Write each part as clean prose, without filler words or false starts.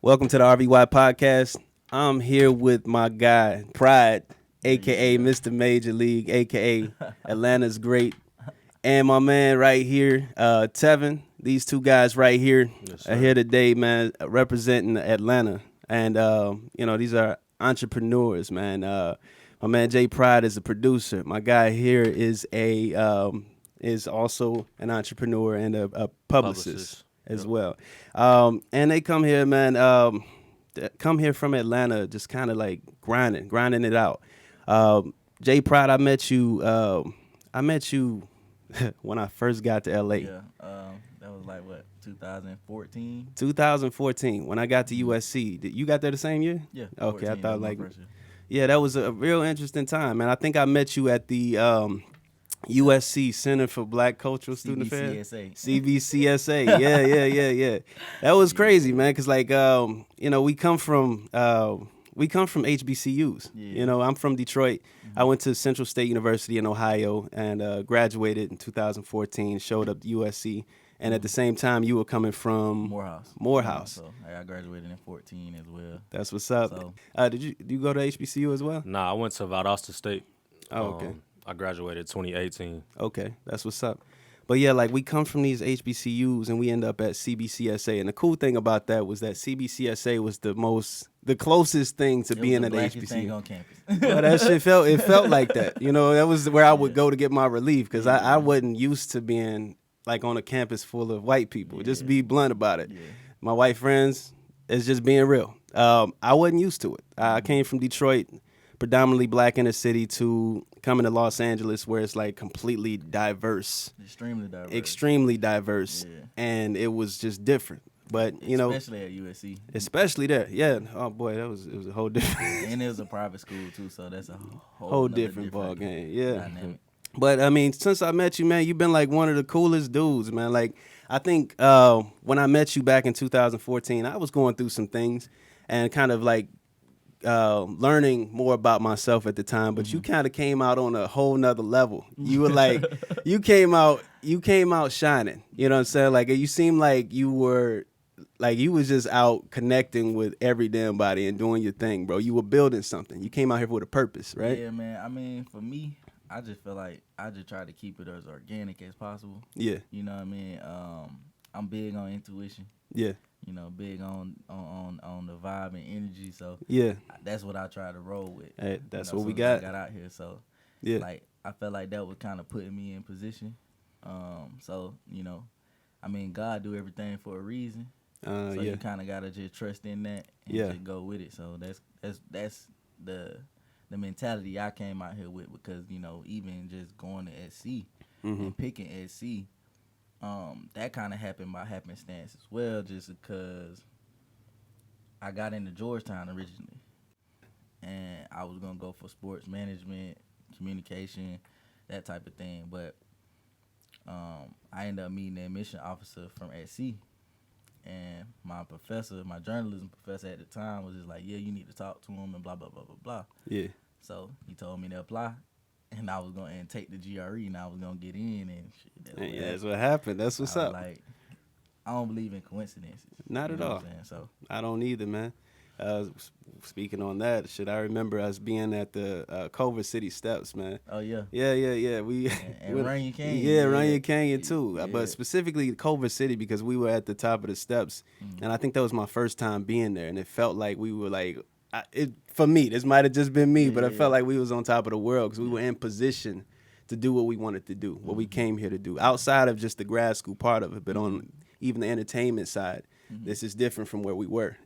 Welcome to the RVY podcast. I'm here with my guy, Pride, a.k.a. Mr. Major League, a.k.a. Atlanta's Great, and my man right here, Tevin. These two guys right here are here today, man, representing Atlanta. And, these are entrepreneurs, man. My man, J Pride, is a producer. My guy here is is also an entrepreneur and a publicist. As well. And they come here, man, come here from Atlanta, just kind of like grinding it out. Jay Pride, I met you when I first got to LA. Yeah, that was like, what, 2014? 2014, when I got to USC. You got there the same year? Yeah. Okay, I thought like, yeah, that was a real interesting time, man. I think I met you at the USC Center for Black Cultural Student Affairs. CBCSA. Yeah. That was crazy, man, because like we come from HBCUs. Yeah. I'm from Detroit. Mm-hmm. I went to Central State University in Ohio and graduated in 2014. Showed up to USC, and at the same time, you were coming from Morehouse. So I graduated in 14 as well. That's what's up. So, did you go to HBCU as well? Nah, I went to Valdosta State. Oh, okay. I graduated 2018. Okay, that's what's up. But yeah, like we come from these HBCUs and we end up at CBCSA. And the cool thing about that was that CBCSA was the closest thing to being at HBCU. Thing on campus. Well, that shit felt like that. That was where I would go to get my relief because I wasn't used to being like on a campus full of white people. Yeah. Just be blunt about it. Yeah. My white friends, it's just being real. I wasn't used to it. I came from Detroit, predominantly black inner city, to coming to Los Angeles where it's like completely diverse. Extremely diverse. Yeah. And it was just different. But, especially at USC. Especially there. Yeah. Oh, boy, it was a whole different. And it was a private school, too, so that's a whole different ball game. Yeah. Dynamic. But, I mean, since I met you, man, you've been like one of the coolest dudes, man. Like, I think when I met you back in 2014, I was going through some things and kind of like learning more about myself at the time, but you kind of came out on a whole nother level. You were like, you came out shining. You know what I'm saying? Like, you seemed like you was just out connecting with every damn body and doing your thing, bro. You were building something. You came out here with a purpose, right? Yeah, man. I mean, for me, I just feel like I just try to keep it as organic as possible. Yeah. You know what I mean? I'm big on intuition. Yeah. Big on the vibe and energy. So yeah, that's what I try to roll with. Hey, that's what we got. I got out here, so yeah, like I felt like that was kind of putting me in position. So I mean, God do everything for a reason. So you kind of gotta just trust in that and just go with it. So that's the mentality I came out here with, because even just going to SC and picking SC. That kind of happened by happenstance as well, just because I got into Georgetown originally, and I was gonna go for sports management, communication, that type of thing. But I ended up meeting the admission officer from SC, and my journalism professor at the time was just like, "Yeah, you need to talk to him," and blah blah blah blah blah. Yeah. So he told me to apply. And I was going to take the GRE, and I was going to get in, and shit. That's what happened. That's what's up. Like, I don't believe in coincidences. Not at all. So I don't either, man. Speaking on that, I remember us being at the Culver City Steps, man. Oh, yeah. Yeah. And Runyon Canyon. Yeah, Runyon Canyon, too. Yeah. But specifically Culver City, because we were at the top of the steps, and I think that was my first time being there, and it felt like we were like, for me, this might have just been me, but I felt like we was on top of the world because we were in position to do what we wanted to do, what we came here to do, outside of just the grad school part of it, but on even the entertainment side, this is different from where we were,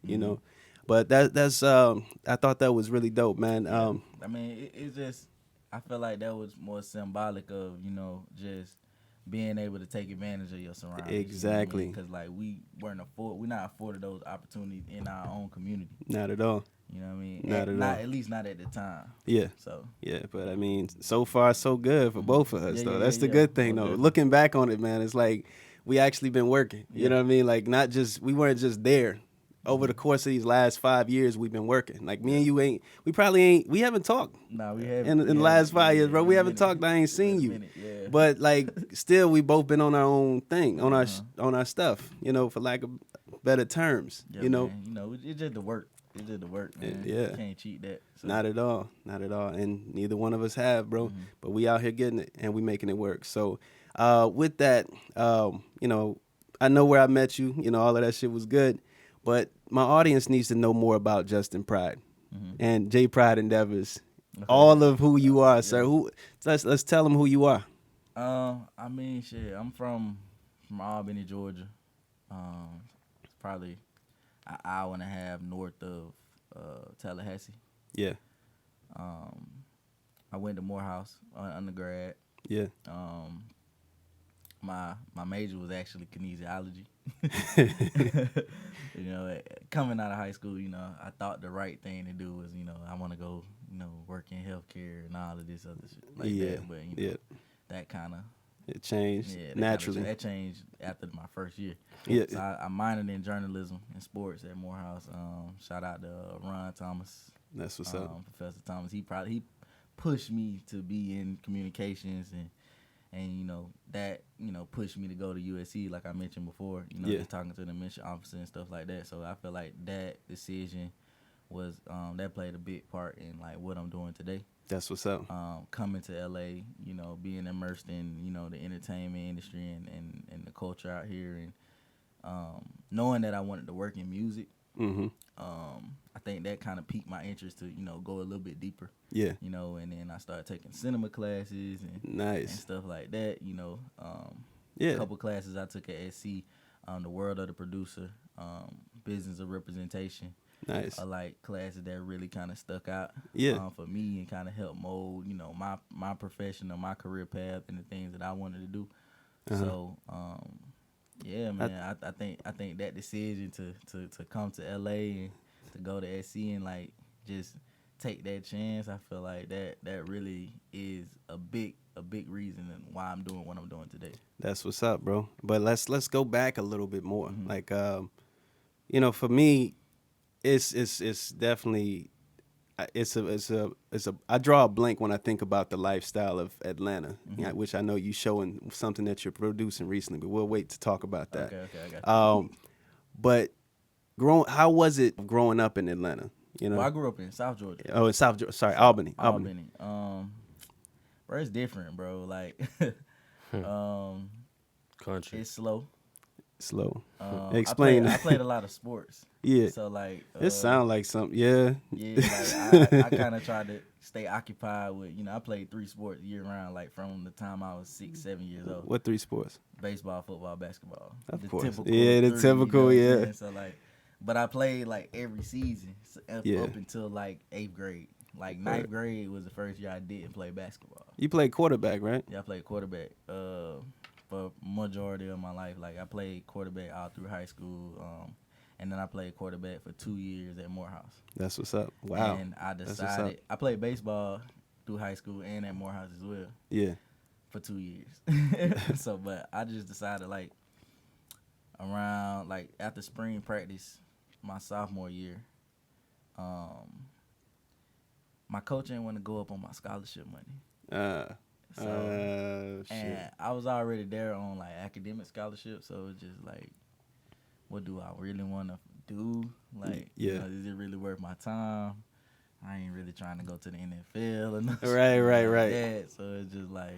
But that's I thought that was really dope, man. I mean, it's just, I feel like that was more symbolic of, just being able to take advantage of your surroundings. Exactly. Because like we're not afforded those opportunities in our own community. Not at all. You know what I mean? Not at all. At least not at the time. Yeah. So. Yeah, but I mean, so far so good for both of us, though. That's the good thing, though. Good. Looking back on it, man, it's like we actually been working. You know what I mean? Like we weren't just there. Over the course of these last 5 years, we've been working. Like me and you we haven't talked. No, we haven't. In the last 5 years, bro. We haven't talked. I ain't seen you. But like, still, we both been on our own thing, on our stuff. For lack of better terms. Yeah, you know, man. You know, it's just the work. It's just the work, man. Yeah. You can't cheat that. So. Not at all. Not at all. And neither one of us have, bro. Mm-hmm. But we out here getting it and we making it work. So with that, you know, I know where I met you. You know, all of that shit was good. But my audience needs to know more about Justin Pride and J Pride Endeavors. Okay. All of who you are, sir. Who? Let's tell them who you are. I mean, shit. I'm from Albany, Georgia. It's probably an hour and a half north of Tallahassee. Yeah. I went to Morehouse undergrad. Yeah. My major was actually kinesiology. You know, coming out of high school, you know, I thought the right thing to do was, you know, I want to go, you know, work in healthcare and all of this other shit like that. But you know, that kind of it changed naturally. That changed after my first year. Yeah. So I minored in journalism and sports at Morehouse. Shout out to Ron Thomas. That's what's up. Professor Thomas. He pushed me to be in communications and you know that pushed me to go to USC like I mentioned before. You know, just talking to the admission officer and stuff like that. So I feel like that decision was that played a big part in like what I'm doing today. That's what's up. Coming to LA, you know, being immersed in, you know, the entertainment industry and the culture out here, and knowing that I wanted to work in music. Mm-hmm. I think that kind of piqued my interest to, you know, go a little bit deeper. Yeah. You know, and then I started taking cinema classes and stuff like that. You know, a couple classes I took at SC, the World of the Producer, Business of Representation. Nice. Like classes that really kind of stuck out for me and kind of helped mold, you know, my profession or my career path and the things that I wanted to do. So, yeah, man, I think that decision to come to LA and to go to SC and like just take that chance, I feel like that really is a big reason why I'm doing what I'm doing today. That's what's up, bro. But let's go back a little bit more. Like, you know, for me, it's definitely it's a I draw a blank when I think about the lifestyle of Atlanta, which I know you showing something that you're producing recently, but we'll wait to talk about that. Okay, I got you. But how was it growing up in Atlanta? You know, well, I grew up in South Georgia. Oh, in South Georgia. Sorry, Albany. Bro, it's different, bro. Like, country. It's slow. Explain. I played a lot of sports. Yeah. So like, it sounds like something. Yeah. Yeah. Like, I kind of tried to stay occupied with. You know, I played 3 sports year round. Like from the time I was 6, 7 years old. What 3 sports? Baseball, football, basketball. Of course. The typical. You know so like, but I played like every season up until like 8th grade. Like 9th grade was the first year I didn't play basketball. You played quarterback, right? Yeah, I played quarterback. For majority of my life, like I played quarterback all through high school, and then I played quarterback for 2 years at Morehouse. That's what's up. Wow. And I decided I played baseball through high school and at Morehouse as well. Yeah. For 2 years. So, but I just decided like around like after spring practice, my sophomore year, my coach didn't want to go up on my scholarship money. And I was already there on like academic scholarship, so it's just like, what do I really want to do? Like, you know, is it really worth my time? I ain't really trying to go to the NFL or nothing. Right. That. So it's just like,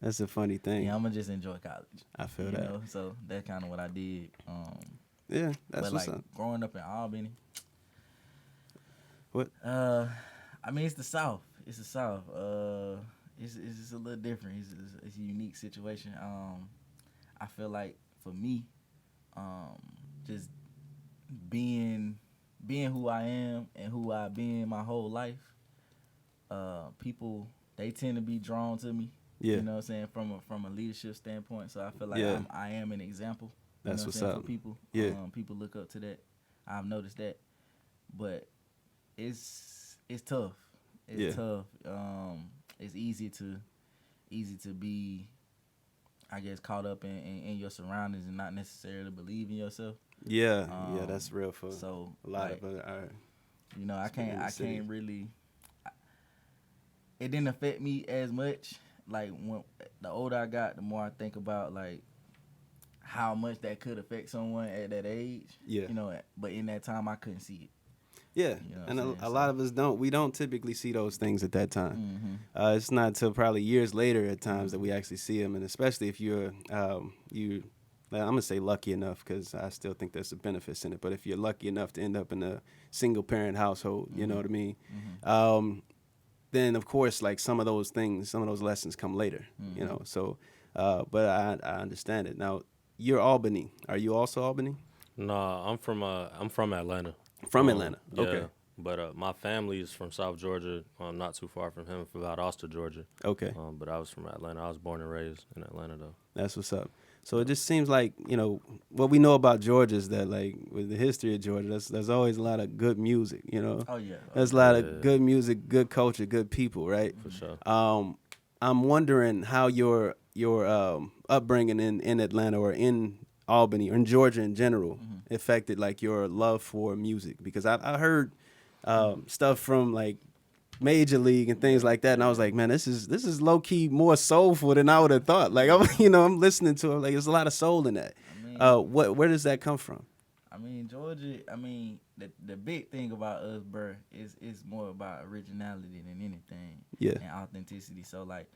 that's a funny thing. Yeah, I'm gonna just enjoy college. I feel that. Know? So that's kind of what I did. Yeah, that's what's like, up. Growing up in Albany. What? I mean, it's the South. It's the South. It's just a little different. It's a unique situation. I feel like for me, just being who I am and who I've been my whole life, people, they tend to be drawn to me. Yeah. You know what I'm saying? From a leadership standpoint. So I feel like I am an example. That's what's up. For people. Yeah. People look up to that. I've noticed that. But it's tough. It's tough. It's easy to be, I guess, caught up in your surroundings and not necessarily believe in yourself. Yeah, that's real for a lot like, of other. You know, I can't really. It didn't affect me as much. Like when the older I got, the more I think about like how much that could affect someone at that age. Yeah. You know, but in that time I couldn't see it. Yeah, You know and a lot of us don't. We don't typically see those things at that time. It's not until probably years later at times that we actually see them, and especially if you're I'm gonna say lucky enough, because I still think there's some benefits in it. But if you're lucky enough to end up in a single parent household, you know what I mean. Then of course, like some of those things, some of those lessons come later, you know. So, but I understand it. Now, you're Albany. Are you also Albany? No, I'm from Atlanta. From Atlanta. Yeah, Okay. but my family is from South Georgia. Not too far from him, from Valdosta, Georgia. Okay. But I was from Atlanta. I was born and raised in Atlanta, though. That's what's up. So it just seems like, you know, what we know about Georgia is that, like, with the history of Georgia, there's always a lot of good music, you know. Oh yeah. There's a lot of good music, good culture, good people, right? For sure. I'm wondering how your upbringing in Atlanta or in Albany or in Georgia in general affected like your love for music, because I heard stuff from like Major League and things like that, and I was like, man, this is low key more soulful than I would have thought. Like I'm listening to it, like there's a lot of soul in that. I mean, where does that come from? I mean, Georgia. I mean, the big thing about us, bro, is more about originality than anything. Yeah. And authenticity. So like,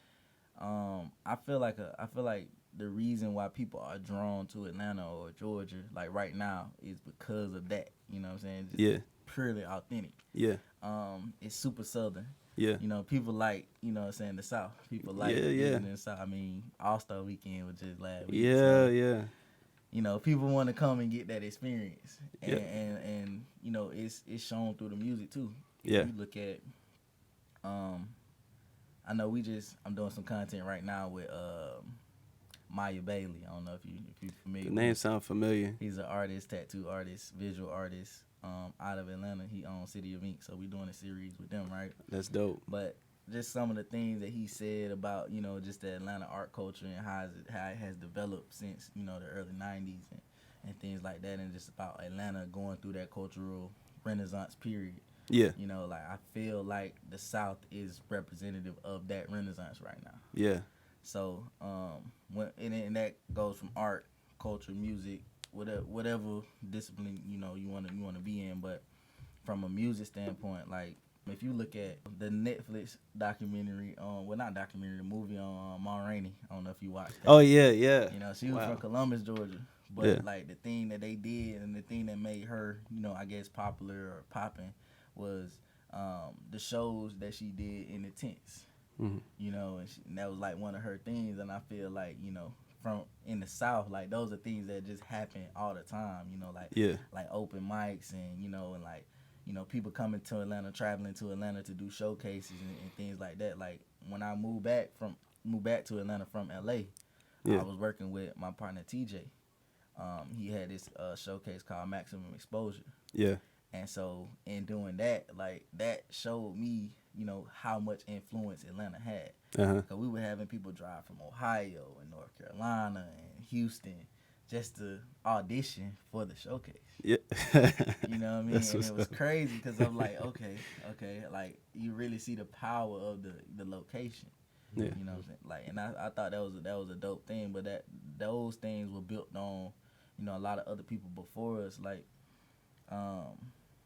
I feel like the reason why people are drawn to Atlanta or Georgia, like right now, is because of that. You know what I'm saying? Just purely authentic. Yeah. It's super southern. Yeah. You know, people like, you know what I'm saying, the South. People like living in the South. I mean, All-Star Weekend was just last week. Yeah, so, yeah. You know, people want to come and get that experience. And you know, it's shown through the music too. Yeah. You look at I know I'm doing some content right now with Maya Bailey. I don't know if you're familiar. The name sounds familiar. He's an artist, tattoo artist, visual artist, out of Atlanta. He owns City of Ink, so we're doing a series with them, right? That's dope. But just some of the things that he said about, you know, just the Atlanta art culture and how it has developed since, you know, the early 90s and things like that, and just about Atlanta going through that cultural renaissance period. Yeah. You know, like I feel like the South is representative of that renaissance right now. Yeah. So, and that goes from art, culture, music, whatever discipline, you know, you want to be in. But from a music standpoint, like if you look at the Netflix documentary, the movie on Ma Rainey. I don't know if you watched that. Oh yeah, yeah. You know, she was from Columbus, Georgia. But like the thing that they did and the thing that made her, you know, I guess popular or popping was the shows that she did in the tents. You know, and that was like one of her things. And I feel like, you know, from in the South, like those are things that just happen all the time. You know, like open mics and like, you know, people coming to Atlanta, traveling to Atlanta to do showcases and things like that. Like when I moved back to Atlanta from LA, I was working with my partner TJ. He had this showcase called Maximum Exposure. Yeah. And so in doing that, like that showed me, you know, how much influence Atlanta had. Because we were having people drive from Ohio and North Carolina and Houston just to audition for the showcase. Yeah. You know what I mean? And it was crazy because I'm like, okay, like you really see the power of the location. Yeah. You know what I'm saying? Like, and I thought that was a dope thing, but those things were built on, you know, a lot of other people before us, like,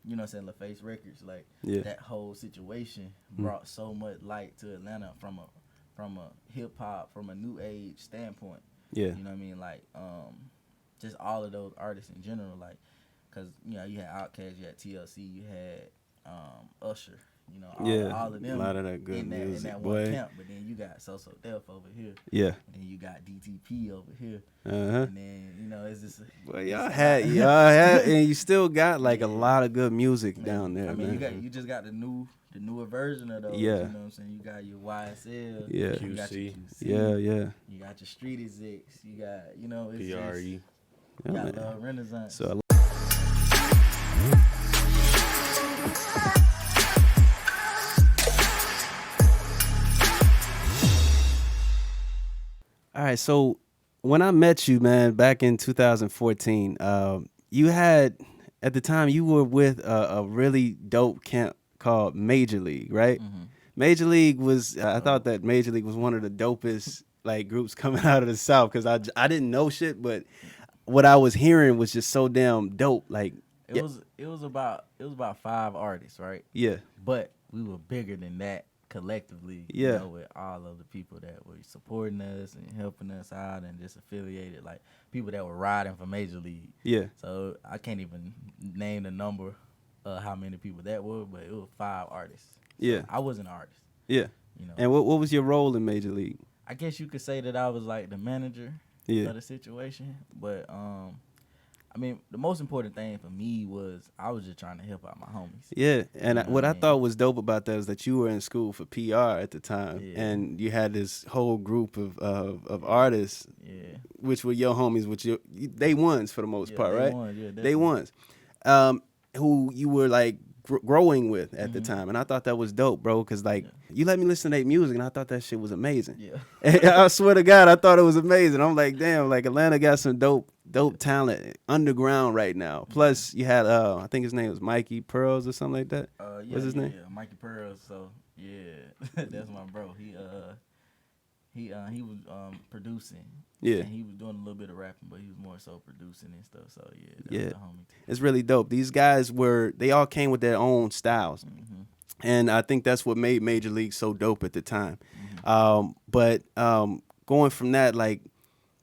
you know what I'm saying, LaFace Records, like that whole situation brought so much light to Atlanta from a hip hop, from a new age standpoint. Yeah. You know what I mean? Like, just all of those artists in general, like, cause you know you had Outkast, you had TLC, you had Usher, you know, all of them. A lot of that good music, in that one camp. But then you got So Def over here. Yeah. And then you got DTP over here. And then, you know, it's just. Well, y'all had, and you still got like a lot of good music down there. I mean, you just got the newer version of those. Yeah. You know what I'm saying? You got your YSL. Yeah. You got your QC. Yeah. You got your Street Execs. You got, you know, it's PRE. You got Love Renaissance. So. All right, so when I met you, man, back in 2014, you had, at the time, you were with a really dope camp called Major League, right? Major League was, I thought that Major League was one of the dopest like groups coming out of the South, because I didn't know shit, but what I was hearing was just so damn dope. Like it was about 5 artists, right? Yeah. But we were bigger than that collectively. Yeah. You know, with all of the people that were supporting us and helping us out and just affiliated, like people that were riding for Major League. Yeah. So I can't even name the number how many people that were, but it was 5 artists. So yeah. I was an artist. Yeah. You know. And what was your role in Major League? I guess you could say that I was like the manager of the situation, but I mean, the most important thing for me was I was just trying to help out my homies. Yeah, and what I thought was dope about that is that you were in school for PR at the time, and you had this whole group of artists, which were your homies, which they ones for the most part, right? They ones, who you were like growing with at the time, and I thought that was dope, bro, because like you let me listen to their music, and I thought that shit was amazing. Yeah, I swear to God, I thought it was amazing. I'm like, damn, like Atlanta got some dope talent underground right now. Plus, you had I think his name was Mikey Pearls or something like that. What's his name? Yeah, Mikey Pearls. So that's my bro. He was producing. Yeah, and he was doing a little bit of rapping, but he was more so producing and stuff. So that was the homie. It's really dope. These guys they all came with their own styles, and I think that's what made Major League so dope at the time. But going from that, like.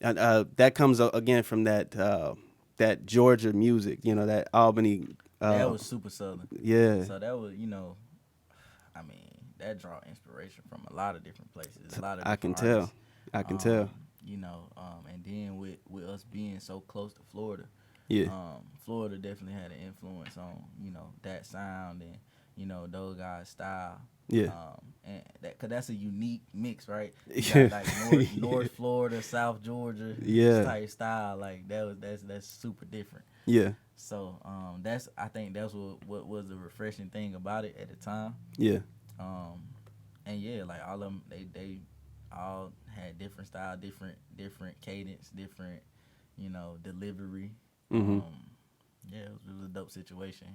That comes again from that Georgia music, you know, that Albany. That was super southern. Yeah. So that was, I mean, that draw inspiration from a lot of different places. A lot of I can artists. tell. I can tell. And then with us being so close to Florida, Florida definitely had an influence on, that sound and, those guys' style. Yeah. And cause that's a unique mix, right? You got like North Florida, South Georgia, type style. Like that's super different. Yeah. So I think that's what was the refreshing thing about it at the time. Yeah. And like all of them, they all had different style, different cadence, different, delivery. It was a dope situation.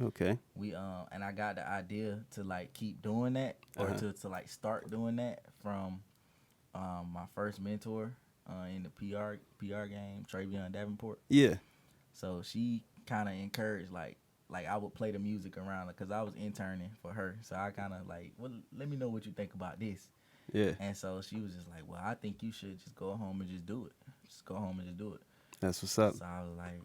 Okay. We and I got the idea to like keep doing that or to like start doing that from my first mentor in the PR game, Travion Davenport. Yeah. So she kind of encouraged like I would play the music around her because I was interning for her. So I kind of like, well, let me know what you think about this. Yeah. And so she was just like, well, I think you should just go home and just do it. Just go home and just do it. That's what's up. So I was like,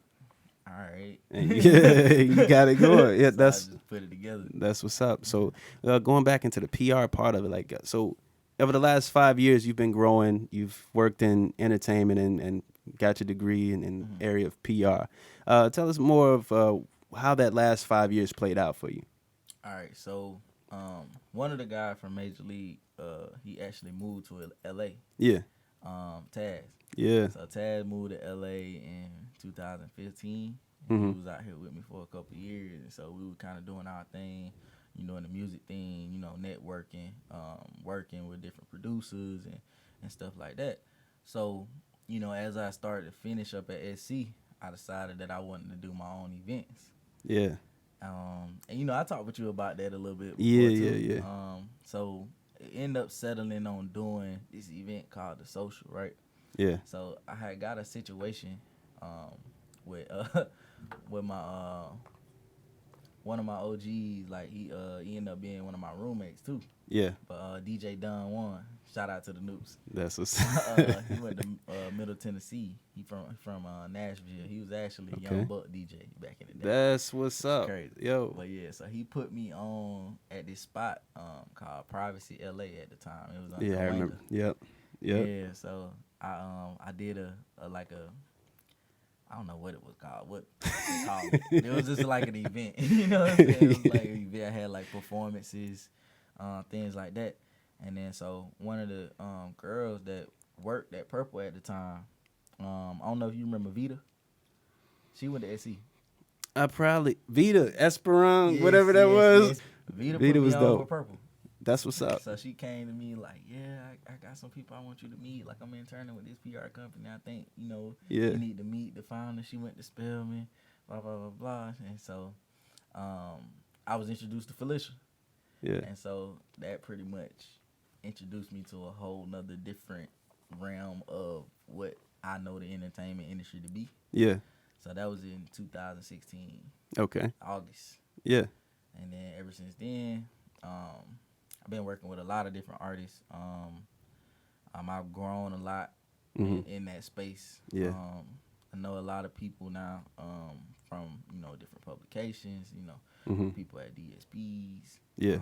all right. Yeah, you got it going. Yeah, so that's I just put it together. That's what's up. So going back into the PR part of it, like, so over the last 5 years, you've been growing. You've worked in entertainment and got your degree in area of PR. Tell us more of how that last 5 years played out for you. All right. So one of the guys from Major League, he actually moved to L.A. Yeah. Taz. Yeah. So Taz moved to L.A. in 2015. He was out here with me for a couple of years, and so we were kind of doing our thing, in the music thing, networking, working with different producers and stuff like that. So, as I started to finish up at SC, I decided that I wanted to do my own events. Yeah. And I talked with you about that a little bit before Yeah. So it ended up settling on doing this event called The Social, right? Yeah. So I had got a situation with my one of my OGs, like he ended up being one of my roommates too. Yeah. But DJ Don Juan, shout out to the Noops. That's what's he went to Middle Tennessee. He from Nashville. He was actually a Young Buck DJ back in the day. That's what's up. Crazy. Yo. But yeah, so he put me on at this spot called Privacy LA at the time. It was on I remember. Yep. Yeah, so I did a I don't know what it was called. What they called it. It was just like an event. You know what I'm saying? It was like an event. I had like performances, things like that. And then so one of the girls that worked at Purple at the time, I don't know if you remember Vita. She went to SC. I probably Vita, Esperon, whatever that was. Yes. Vita Vita put was me dope. on for Purple. That's what's up. So she came to me like, I got some people I want you to meet. Like, I'm interning with this PR company. I think, you need to meet the founder. She went to Spelman, blah, blah, blah, blah. And so I was introduced to Felicia. Yeah. And so that pretty much introduced me to a whole nother different realm of what I know the entertainment industry to be. Yeah. So that was in 2016. Okay. August. Yeah. And then ever since then, I've been working with a lot of different artists. I've grown a lot in that space. Yeah. I know a lot of people now from different publications. People at DSPs. Yeah.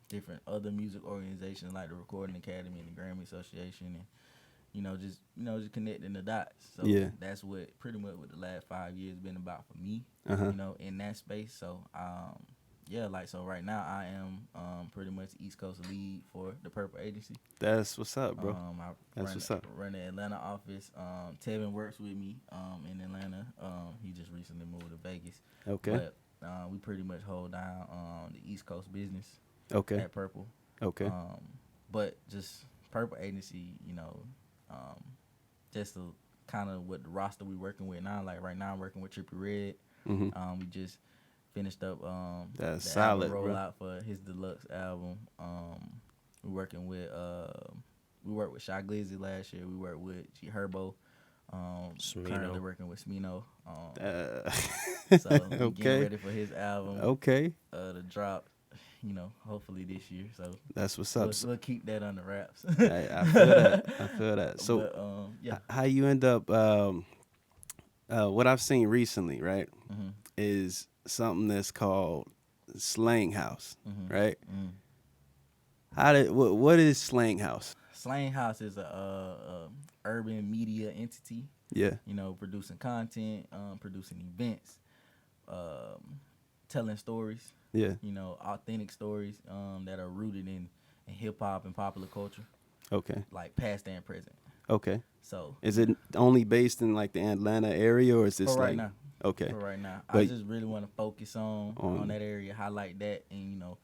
Different other music organizations like the Recording Academy and the Grammy Association, and just connecting the dots. So that's what pretty much what the last 5 years been about for me. In that space. So so right now I am pretty much East Coast lead for the Purple Agency. That's what's up, bro. I run the Atlanta office. Tevin works with me in Atlanta. He just recently moved to Vegas. Okay. But we pretty much hold down the East Coast business. Okay. At Purple. Okay. But just Purple Agency, just the kind of what the roster we working with now. Like right now, I'm working with Trippie Redd. We just finished up that's the solid, album rollout bro. for his deluxe album. We working with we worked with Shy Glizzy last year. We worked with G Herbo. Currently working with Smino. So we getting ready for his album. Okay. To drop. Hopefully this year. So that's what's up. We'll keep that under wraps. I feel that. I feel that. So, how you end up? What I've seen recently, right, is something that's called Slanghouse, right? What is Slanghouse? Slanghouse is a urban media entity. Yeah. Producing content, producing events, telling stories. Yeah. Authentic stories that are rooted in hip hop and popular culture. Okay. Like past and present. Okay. So is it only based in like the Atlanta area, or is this for right like now? Okay. For right now, but I just really want to focus on that area, highlight that, and I'm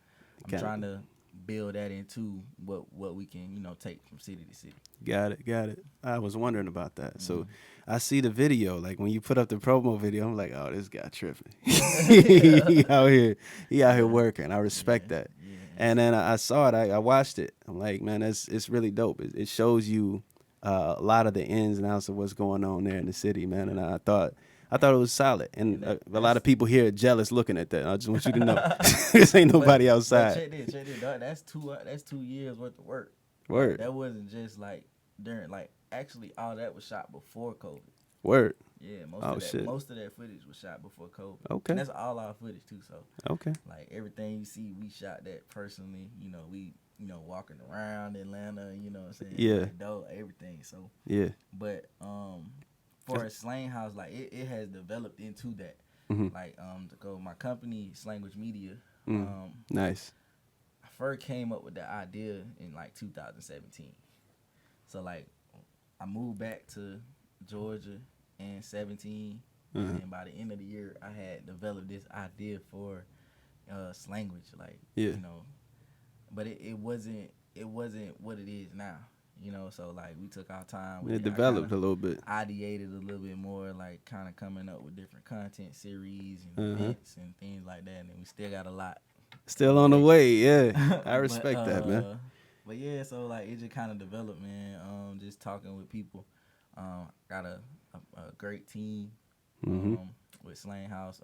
trying to build that into what we can take from city to city. Got it. I was wondering about that. So I see the video, like when you put up the promo video, I'm like, oh, this guy tripping. he out here working. I respect that. Yeah. And then I saw it. I watched it. I'm like, man, it's really dope. It shows you a lot of the ins and outs of what's going on there in the city, man. And I thought it was solid. And a lot of people here are jealous looking at that. I just want you to know, this ain't nobody outside. Check this. That's 2 years worth of work. Word. That wasn't just like during, like, actually all that was shot before COVID. Word. Yeah, most of that footage was shot before COVID. Okay. And that's all our footage too. So okay. Like everything you see, we shot that personally. We walking around Atlanta. You know what I'm saying? Yeah. Like, everything. So yeah. But for a Slanghouse, like it has developed into that. Like to go my company Slanguage Media. Nice. I first came up with the idea in like 2017. So like I moved back to Georgia in 17, and then by the end of the year I had developed this idea for Slanguage, like but it wasn't what it is now. So like we took our time with it developed a little bit, ideated a little bit more, like kind of coming up with different content series and events and things like that, and then we still got a lot still on the way. Yeah. I respect that, man. But yeah, so like it just kind of developed, man. Just talking with people. Got a great team with Slanghouse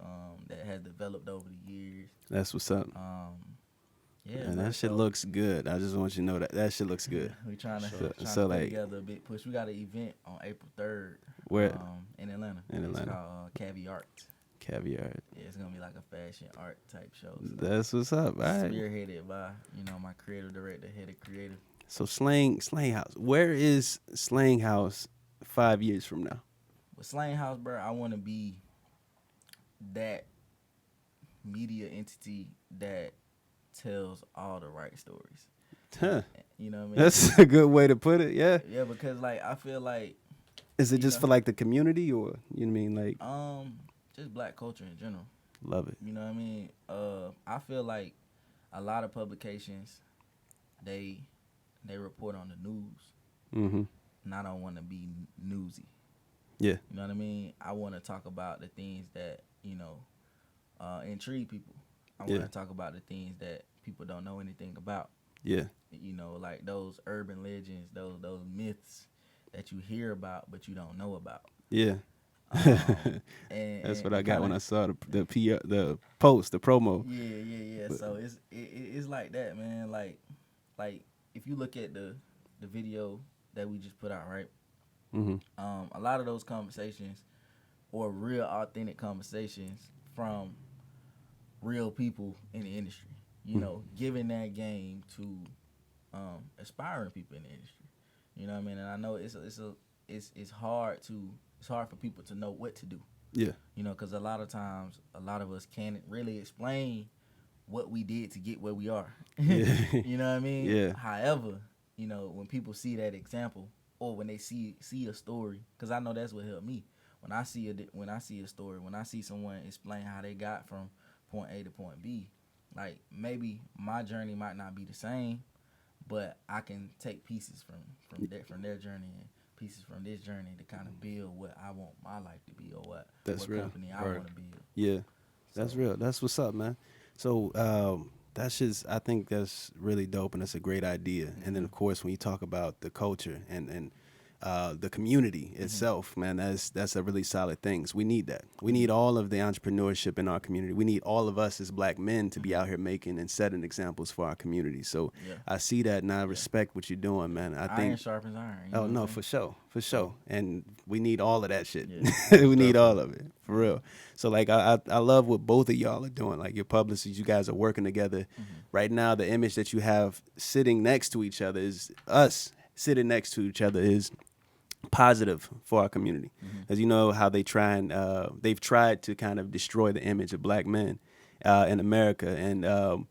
that has developed over the years. That's what's up. Yeah, and that shit looks good. I just want you to know that shit looks good. We trying to put together a big push. We got an event on April 3rd. Where? In Atlanta. It's called Caviar. Caviar. Yeah, it's gonna be like a fashion art type show. So that's what's up. All right. Spearheaded by my creative director, head of creative. So Slanghouse. Where is Slanghouse 5 years from now? With Slanghouse, bro, I want to be that media entity that tells all the right stories. Huh. You know what I mean? That's a good way to put it. Yeah. Yeah, because like I feel like. Is it just for like the community, or you know what I mean, like? Just black culture in general. Love it. You know what I mean? I feel like a lot of publications, they report on the news. And I don't want to be newsy. Yeah. You know what I mean? I want to talk about the things that intrigue people. I want to talk about the things that people don't know anything about. Yeah. Like those urban legends, those myths, that you hear about but you don't know about. Yeah. And that's what I got when I saw the post, the promo. Yeah. But, so it's like that, man. Like if you look at the video that we just put out, right? A lot of those conversations, or real authentic conversations from real people in the industry. You know, giving that game to aspiring people in the industry. You know what I mean? And I know it's hard for people to know what to do. Yeah. You know, because a lot of times, a lot of us can't really explain what we did to get where we are. Yeah. You know what I mean? Yeah. However, you know, when people see that example, or when they see a story, because I know that's what helped me. When I see a story, when I see someone explain how they got from point A to point B, like maybe my journey might not be the same, but I can take pieces from their journey and pieces from this journey to kind of build what I want my life to be, or what company I want to build. Yeah, that's real. That's what's up, man. So that's just, I think that's really dope, and that's a great idea. And then of course when you talk about the culture and the community itself, man, that's a really solid thing. So we need that. We need all of the entrepreneurship in our community. We need all of us as black men to be out here making and setting examples for our community. So I see that, and I respect what you're doing, man. I think iron sharpens iron. Oh no, for sure. And we need all of that shit. Yeah, we need all of it, for real. So like I love what both of y'all are doing. Like your publicists, you guys are working together. Right now, the image that you have sitting next to each other is us sitting next to each other is positive for our community. As you know how they've tried to kind of destroy the image of black men in America. And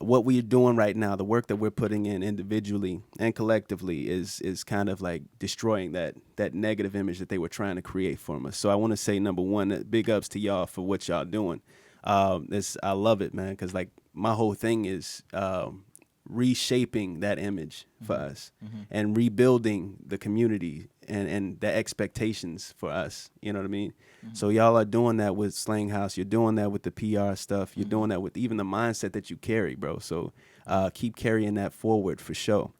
what we're doing right now, the work that we're putting in individually and collectively is kind of like destroying that negative image that they were trying to create for us. So I want to say, number one, big ups to y'all for what y'all doing. I love it, man, because like my whole thing is reshaping that image for us and rebuilding the community and the expectations for us. You know what I mean? So y'all are doing that with Slanghouse. You're doing that with the PR stuff. You're doing that with even the mindset that you carry, bro. So keep carrying that forward for sure.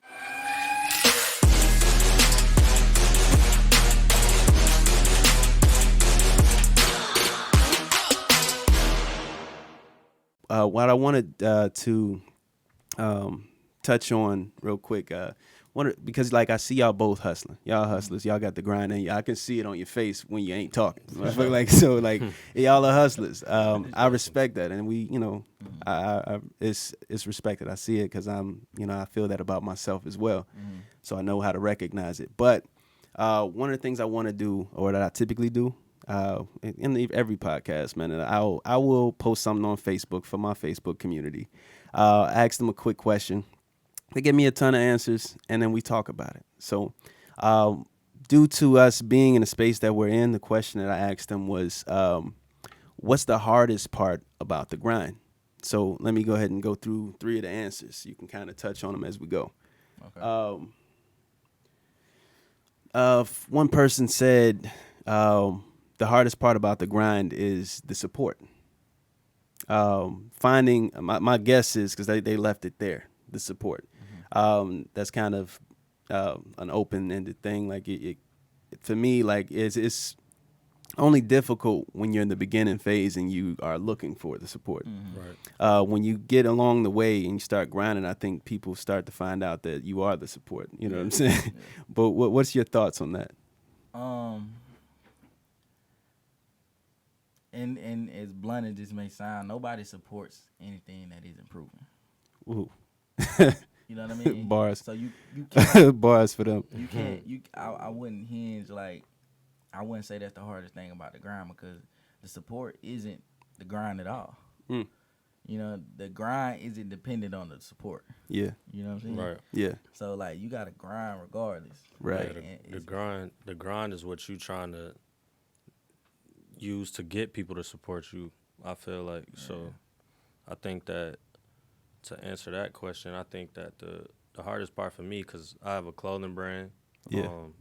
What I wanted to touch on real quick, because like I see y'all both hustling. Y'all hustlers. Y'all got the grind in you. I can see it on your face when you ain't talking. Like y'all are hustlers. I respect that, and we, you know, it's respected. I see it because I feel that about myself as well. So I know how to recognize it. But one of the things I want to do, or that I typically do, in every podcast, man, and I will post something on Facebook for my Facebook community. Ask them a quick question. They give me a ton of answers, and then we talk about it. So due to us being in the space that we're in, the question that I asked them was, what's the hardest part about the grind? So let me go ahead and go through 3 of the answers. You can kind of touch on them as we go. Okay. One person said the hardest part about the grind is the support. Finding, my guess is, because they left it there, the support. That's kind of an open-ended thing. Like it for me, like it's only difficult when you're in the beginning phase and you are looking for the support. Right. When you get along the way and you start grinding, I think people start to find out that you are the support. You know what I'm saying? Yeah. But what's your thoughts on that? And as blunt as this may sound, nobody supports anything that isn't proven. Ooh. You know what I mean? Bars. So you can't, bars for them. You can't. I wouldn't hinge like. I wouldn't say that's the hardest thing about the grind, because the support isn't the grind at all. You know, the grind isn't dependent on the support. Yeah. You know what I'm saying? Right. Yeah. So like you got to grind regardless. Right. Yeah, the grind is what you trying to use to get people to support you. I feel like so. I think that to answer that question, I think that the hardest part for me, because I have a clothing brand.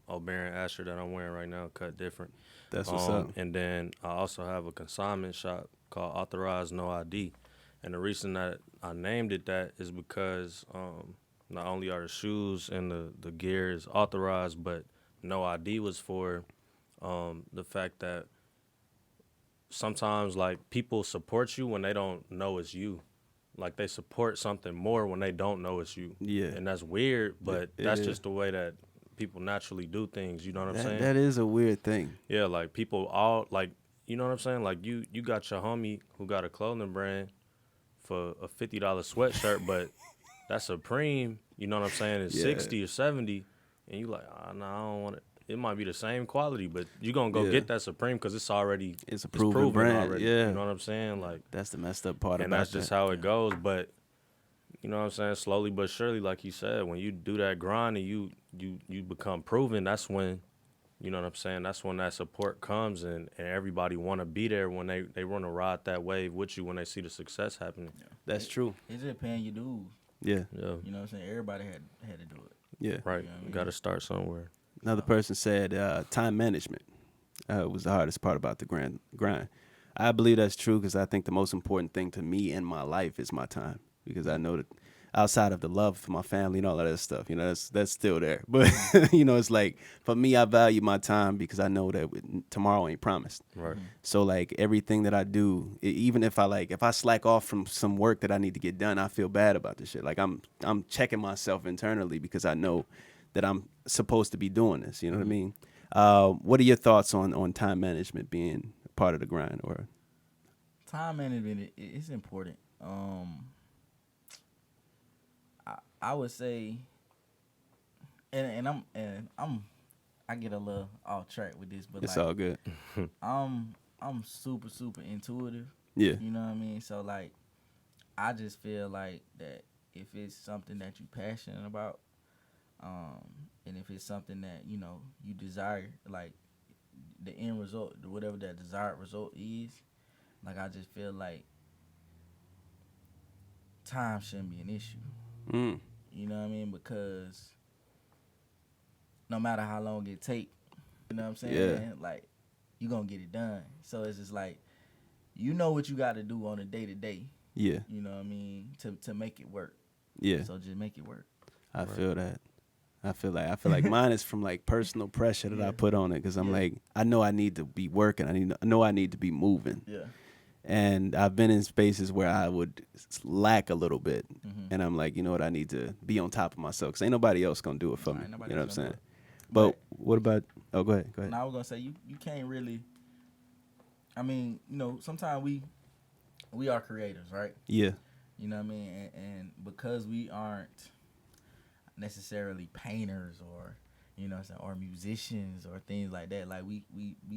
O'Barron Asher that I'm wearing right now, cut different. That's what's up. And then I also have a consignment shop called Authorized No ID. And the reason that I named it that is because not only are the shoes and the gear is authorized, but no ID was for the fact that sometimes like people support you when they don't know it's you. Like they support something more when they don't know it's you. Yeah. And that's weird, but It that's is. just the way that people naturally do things. You know what I'm saying? That is a weird thing. Yeah, like people all like, you know what I'm saying? Like you got your homie who got a clothing brand for a $50 sweatshirt, but that Supreme, you know what I'm saying, is 60 or 70, and you like, no, I don't want it. It might be the same quality, but you gonna go get that Supreme because it's a proven brand already. Yeah, you know what I'm saying? Like that's the messed up part and about that's just how it goes. But you know what I'm saying? Slowly but surely, like you said, when you do that grind and you become proven, that's when, you know what I'm saying, that's when that support comes and everybody want to be there when they want to ride that wave with you when they see the success happening. Yeah. That's true. It's just paying your dues. Yeah. You know what I'm saying? Everybody had to do it. Yeah. Right. You know what I You mean? got to start somewhere. Another person said time management was the hardest part about the grind. I believe that's true because I think the most important thing to me in my life is my time, because I know that outside of the love for my family and all of that stuff, you know, that's still there. But, you know, it's like for me, I value my time because I know that tomorrow ain't promised. Right. So like everything that I do, even if I slack off from some work that I need to get done, I feel bad about this shit. Like I'm checking myself internally because I know that I'm supposed to be doing this. You know what I mean? What are your thoughts on time management being part of the grind? Or time management is important. I would say, and I get a little off track with this, but it's like, all good. I'm super intuitive. Yeah. You know what I mean? So like, I just feel like that if it's something that you passionate about, and if it's something that you know you desire, like the end result, whatever that desired result is, like I just feel like time shouldn't be an issue. You know what I mean? Because no matter how long it take, you know what I'm saying? Yeah. Like, you gonna get it done. So it's just like, you know what you got to do on a day to day. Yeah. You know what I mean? To make it work. Yeah. So just make it work. I feel that. I feel like mine is from like personal pressure that I put on it because I'm like, I know I need to be working. I know I need to be moving. Yeah. And I've been in spaces where I would lack a little bit. And I'm like, you know what? I need to be on top of myself because ain't nobody else going to do it for me. You know what I'm saying? But what about, oh, go ahead. Now I was going to say, you can't really, I mean, you know, sometimes we are creators, right? Yeah. You know what I mean? And because we aren't necessarily painters or, you know what I'm saying, or musicians or things like that, like we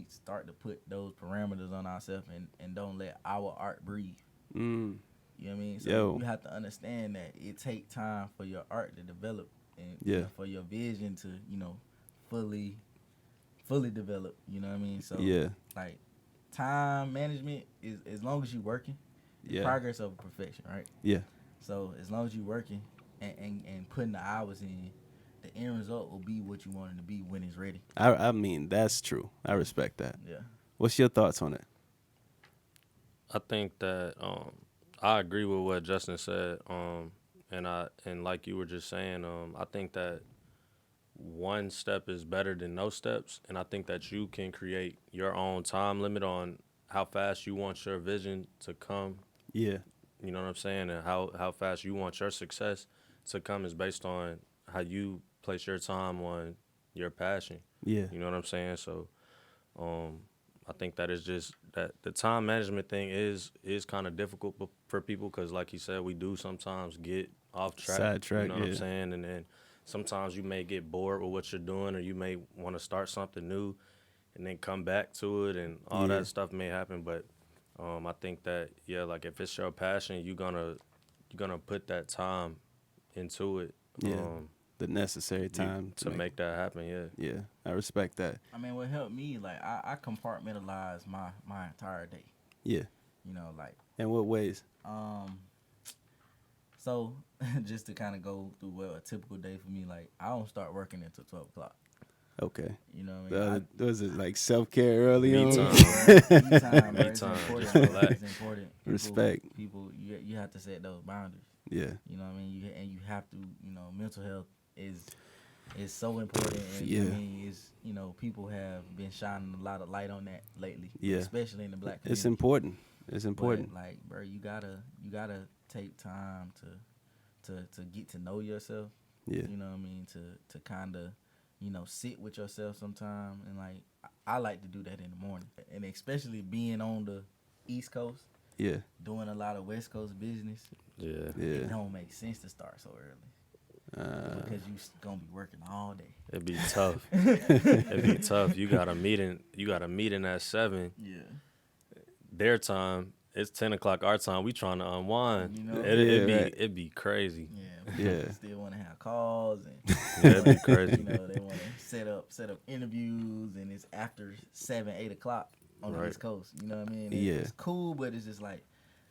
start to put those parameters on ourselves and don't let our art breathe. You know what I mean? So you have to understand that it takes time for your art to develop and you know, for your vision to, you know, fully develop. You know what I mean? So like time management is as long as you're working, progress over perfection, right? Yeah. So as long as you're working and putting the hours in, the end result will be what you want it to be when it's ready. I mean, that's true. I respect that. Yeah. What's your thoughts on it? I think that I agree with what Justin said. And like you were just saying, I think that one step is better than no steps, and I think that you can create your own time limit on how fast you want your vision to come. Yeah. You know what I'm saying? And how fast you want your success to come is based on how you place your time on your passion. Yeah. You know what I'm saying? So I think that is just that the time management thing is kind of difficult for people because, like you said, we do sometimes get off track. Sidetrack, you know what I'm saying? And then sometimes you may get bored with what you're doing, or you may want to start something new and then come back to it, and all that stuff may happen. But I think that, like if it's your passion, you're gonna put that time into it. The necessary time to make that happen. Yeah, I respect that. I mean, what helped me, like I compartmentalize my entire day. Yeah. You know, like. In what ways? So just to kind of go through a typical day for me, like I don't start working until 12 o'clock. Okay. You know what I mean? Was it like self-care early on? Me time, Me it's time. important. It's important. Respect. People, you have to set those boundaries. Yeah. You know what I mean? You have to, you know, mental health is It's so important, and Yeah. I mean, it's, you know, people have been shining a lot of light on that lately, Yeah. especially in the black community. It's important. It's important. But, like, bro, you gotta take time to get to know yourself. Yeah. You know what I mean? To kind of, you know, sit with yourself sometime, and like I like to do that in the morning, and especially being on the East Coast. Yeah. Doing a lot of West Coast business. Yeah. It don't make sense to start so early. Because you gonna be working all day. It'd be tough. It'd be tough. You got a meeting at 7. Yeah. Their time. It's 10 o'clock our time. We trying to unwind. You know? It'd be crazy. Yeah. Yeah. Still want to have calls and Yeah, it'd be crazy. you know, they want to set up interviews, and it's after 7, 8 o'clock on the East Coast. You know what I mean? And Yeah. it's cool, but it's just like,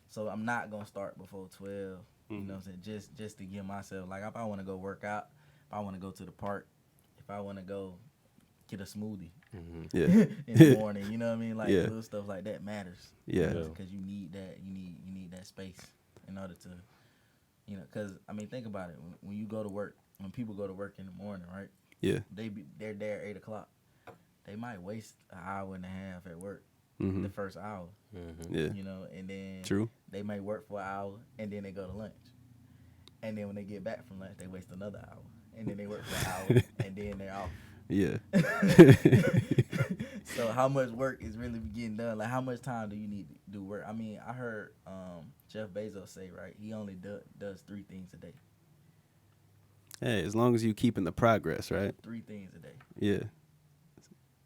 so I'm not gonna start before 12. You know what I'm saying? Just to give myself, like, if I want to go work out, if I want to go to the park, if I want to go get a smoothie Yeah. in the morning, you know what I mean? Like, Yeah. little stuff like that matters. Yeah. Because you need that. You need that space in order to, you know. Because I mean, think about it. When you go to work, when people go to work in the morning, right? Yeah. They're there at 8 o'clock. They might waste an hour and a half at work. Mm-hmm. The first hour. Yeah. You know, and then True. they may work for an hour, and then they go to lunch. And then when they get back from lunch, they waste another hour. And then they work for an hour, and then they're off. Yeah. So how much work is really getting done? Like, how much time do you need to do work? I mean, I heard Jeff Bezos say, right, he only does 3 things a day. Hey, as long as you keeping the progress, right? 3 things a day. Yeah.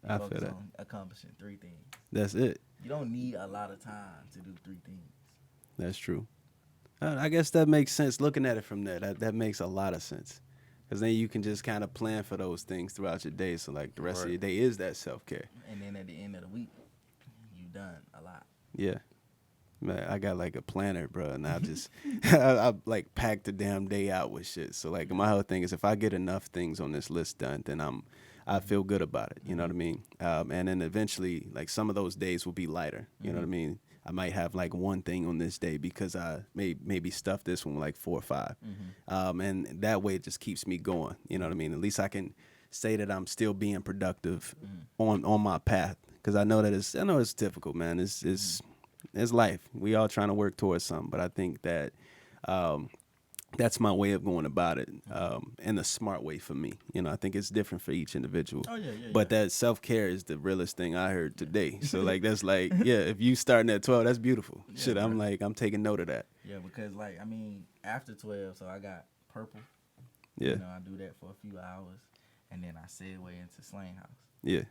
You I feel focus that. on accomplishing 3 things. That's it. You don't need a lot of time to do 3 things. That's true. I guess that makes sense. Looking at it from that makes a lot of sense. Because then you can just kind of plan for those things throughout your day. So, like, the rest of your day is that self-care. And then at the end of the week, you've done a lot. Yeah. Man, I got, like, a planner, bro, and I just, I like, pack the damn day out with shit. So, like, my whole thing is if I get enough things on this list done, then I feel good about it. You know what I mean? And then eventually, like, some of those days will be lighter. You know what I mean? I might have like one thing on this day because I maybe stuff this one with like 4 or 5. And that way it just keeps me going. You know what I mean? At least I can say that I'm still being productive on my path. Because I know it's difficult, man. It's life. We all trying to work towards something. But I think that that's my way of going about it, in a smart way for me. You know, I think it's different for each individual. Oh, yeah. But that self-care is the realest thing I heard today. So, like, that's like, yeah, if you starting at 12, that's beautiful. Yeah, Shit, I'm right. like, I'm taking note of that. Yeah, because, like, I mean, after 12, so I got purple. Yeah. You know, I do that for a few hours, and then I segue into Slanghouse. Yeah.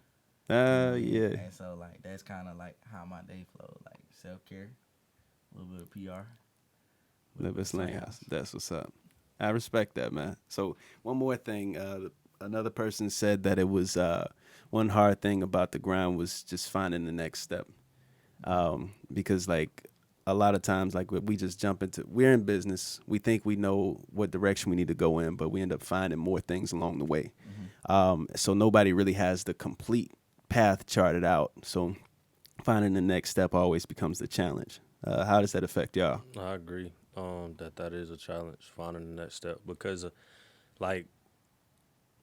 Yeah. And so, like, that's kind of, like, how my day flows. Like, self-care, a little bit of PR. Live at Slanghouse. That's what's up. I respect that, man. So one more thing. Another person said that it was one hard thing about the grind was just finding the next step. Because, like, a lot of times, like, we just jump into, we're in business. We think we know what direction we need to go in, but we end up finding more things along the way. So nobody really has the complete path charted out. So finding the next step always becomes the challenge. How does that affect y'all? I agree that is a challenge, finding the next step. Because, like,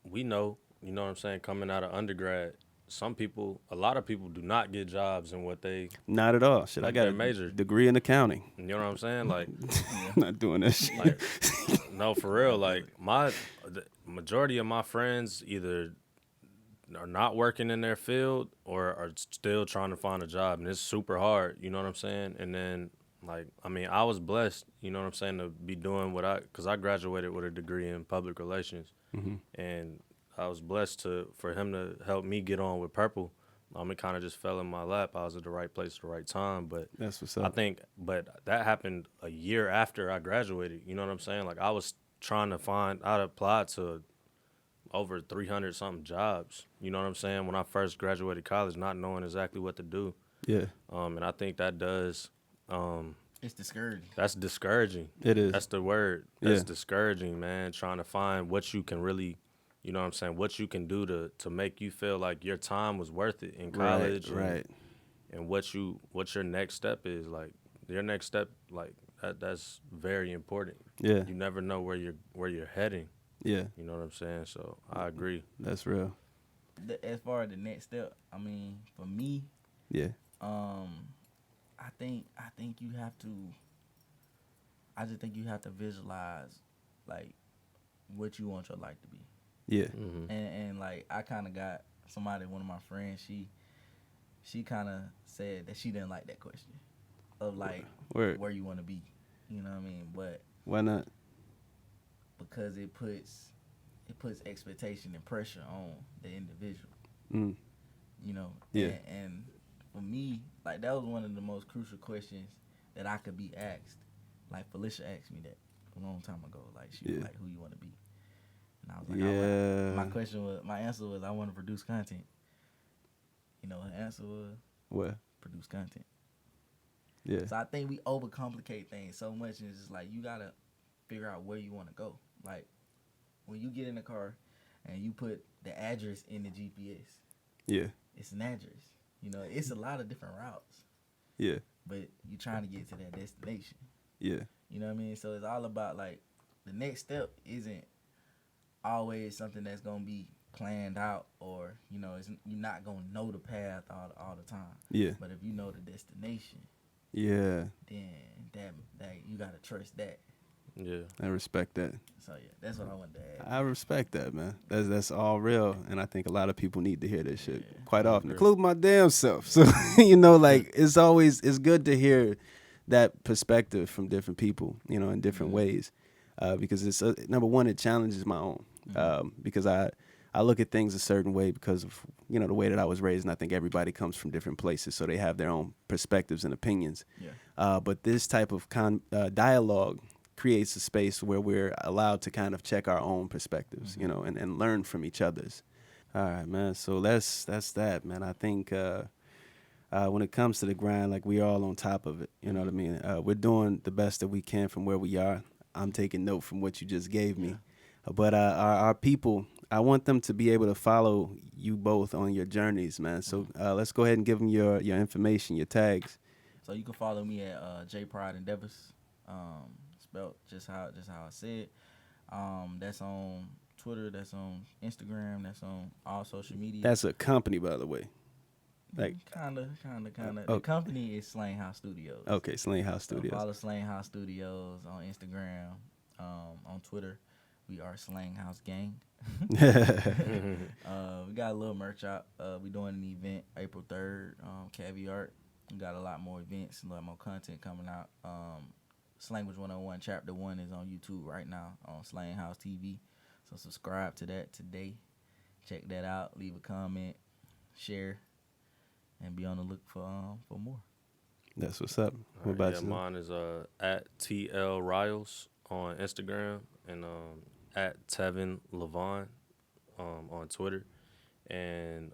we know, you know what I'm saying, coming out of undergrad, a lot of people do not get jobs in what they... Not at all. Shit, like, I got a major degree in accounting. You know what I'm saying? Like, I'm not doing that shit. like, no, for real. Like, the majority of my friends either are not working in their field or are still trying to find a job, and it's super hard. You know what I'm saying? And then, like, I mean, I was blessed, you know what I'm saying, to be doing because I graduated with a degree in public relations, and I was blessed for him to help me get on with Purple. It kind of just fell in my lap. I was at the right place at the right time, but That's what's up. I think, but that happened a year after I graduated. You know what I'm saying? Like, I was trying to I'd applied to over 300 something jobs. You know what I'm saying? When I first graduated college, not knowing exactly what to do. Yeah. And I think that does. It's discouraging. That's discouraging. It is. That's the word. That's Yeah. discouraging, man. Trying to find what you can really, you know what I'm saying, what you can do to make you feel like your time was worth it in college. Right. And what your next step is. Like, your next step, like, that's very important. Yeah. You never know where you're heading. Yeah. You know what I'm saying? So I agree. That's real. As far as the next step, I mean, for me, Yeah. I think you have to. I just think you have to visualize, like, what you want your life to be. Yeah. Mm-hmm. And like, I kind of got somebody, one of my friends. She kind of said that she didn't like that question of like where you want to be. You know what I mean? But why not? Because it puts expectation and pressure on the individual. Mm. You know. Yeah. And for me, like, that was one of the most crucial questions that I could be asked. Like, Felicia asked me that a long time ago. Like, she was like, "Who you want to be?" And I was like, my answer was, I want to produce content. You know, her answer was, what? Produce content. Yeah. So I think we overcomplicate things so much, and it's just like, you gotta figure out where you want to go. Like, when you get in the car and you put the address in the GPS, yeah, it's an address. You know, it's a lot of different routes. Yeah. But you're trying to get to that destination. Yeah. You know what I mean? So it's all about, like, the next step isn't always something that's gonna be planned out, or, you know, you're not gonna know the path all the time. Yeah. But if you know the destination, yeah, then that you gotta trust that. Yeah, I respect that. So yeah, that's what I wanted to add. I respect that, man. That's all real, and I think a lot of people need to hear this shit quite often, agree. including my damn self. So you know, like, it's good to hear that perspective from different people, you know, in different ways, because it's number one, it challenges my own, because I look at things a certain way because of, you know, the way that I was raised, and I think everybody comes from different places, so they have their own perspectives and opinions. Yeah. But this type of dialogue creates a space where we're allowed to kind of check our own perspectives, you know, and learn from each other's. All right, man. So that's that, man. I think when it comes to the grind, like, we all on top of it. You know what I mean? We're doing the best that we can from where we are. I'm taking note from what you just gave me. But our people, I want them to be able to follow you both on your journeys, man. So let's go ahead and give them your information, your tags. So you can follow me at J Pride Endeavors, spelled just how I said. That's on Twitter. That's on Instagram. That's on all social media. That's a company, by the way. Like, kinda. The company is Slanghouse Studios. Okay, Slanghouse Studios. Follow Slanghouse Studios on Instagram, on Twitter. We are Slanghouse Gang. We got a little merch out. We doing an event April 3rd. Caviar. We got a lot more events, a lot more content coming out. Slanguage 101 Chapter 1 is on YouTube right now on Slanghouse TV. So subscribe to that today. Check that out. Leave a comment, share, and be on the look for more. That's what's up. What about you? Mine is at TL Ryles on Instagram, and at Tevin Levon on Twitter. And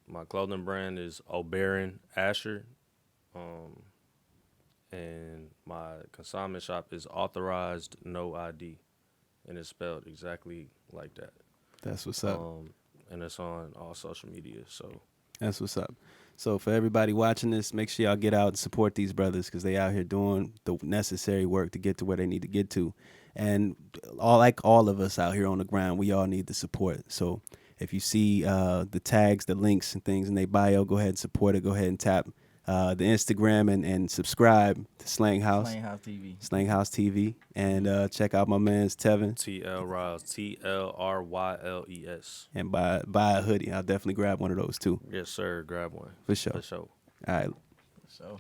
my clothing brand is Oberon Asher. And my consignment shop is Authorized No ID, and it's spelled exactly like that. That's what's up. And it's on all social media. So that's what's up. So for everybody watching this, make sure y'all get out and support these brothers, because they out here doing the necessary work to get to where they need to get to. And all of us out here on the ground, we all need the support. So if you see the tags, the links and things in their bio, go ahead and support it. Go ahead and tap the Instagram and subscribe to Slanghouse. Slanghouse TV. Slanghouse TV. And check out my man's Tevin. TL Ryles, TLRYLES. And buy a hoodie. I'll definitely grab one of those too. Yes, sir. Grab one. For sure. For sure. All right. So.